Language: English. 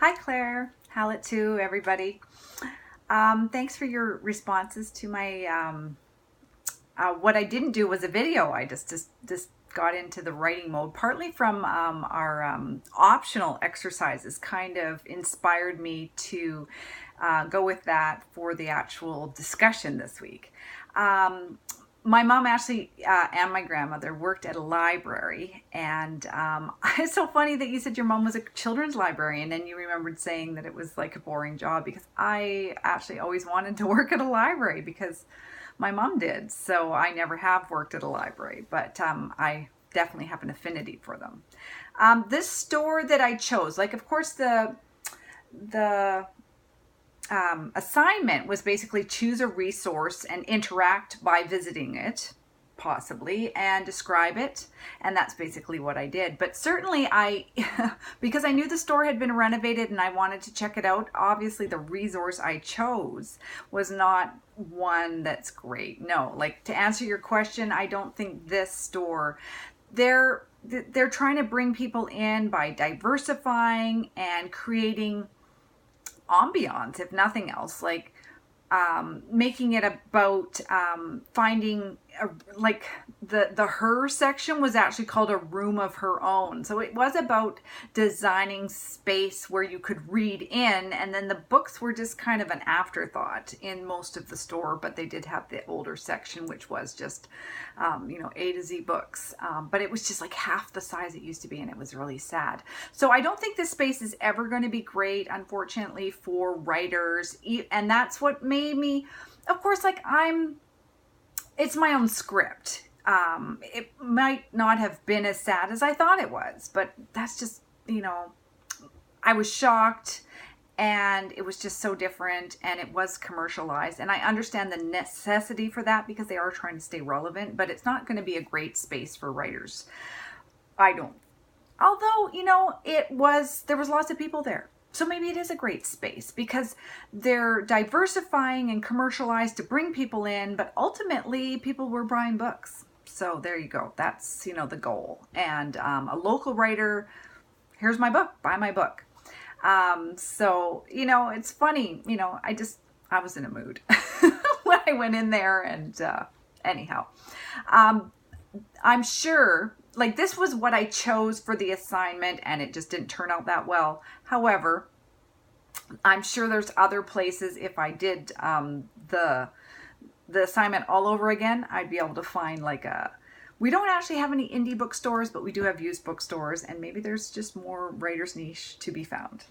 Hi, Claire. Hallet to everybody. Thanks for your responses to my. What I didn't do was a video. I just got into the writing mode, partly from our optional exercises. Kind of inspired me to go with that for the actual discussion this week. My mom actually and my grandmother worked at a library, and it's so funny that you said your mom was a children's librarian and you remembered saying that it was like a boring job, because I actually always wanted to work at a library because my mom did. So I never have worked at a library, but I definitely have an affinity for them. This store that I chose, like, of course, the assignment was basically choose a resource and interact by visiting it, possibly, and describe it. And that's basically what I did. But certainly because I knew the store had been renovated and I wanted to check it out, obviously the resource I chose was not one that's great. No, like, to answer your question, I don't think this store, they're trying to bring people in by diversifying and creating ambiance, if nothing else, like making it about finding like the her section was actually called a room of her own. So it was about designing space where you could read in, and then the books were just kind of an afterthought in most of the store, but they did have the older section, which was just A to Z books, but it was just like half the size it used to be, and it was really sad. So I don't think this space is ever going to be great, unfortunately, for writers, and that's what made me, of course, like, it's my own script. It might not have been as sad as I thought it was, but that's just, I was shocked, and it was just so different, and it was commercialized. And I understand the necessity for that because they are trying to stay relevant, but it's not going to be a great space for writers. I don't. Although, there was lots of people there. So maybe it is a great space because they're diversifying and commercialized to bring people in, but ultimately people were buying books. So there you go. That's, the goal. And a local writer, here's my book, buy my book. So, it's funny, I was in a mood when I went in there, and anyhow, I'm sure, like, this was what I chose for the assignment, and it just didn't turn out that well. However, I'm sure there's other places, if I did the assignment all over again, I'd be able to find we don't actually have any indie bookstores, but we do have used bookstores, and maybe there's just more writer's niche to be found.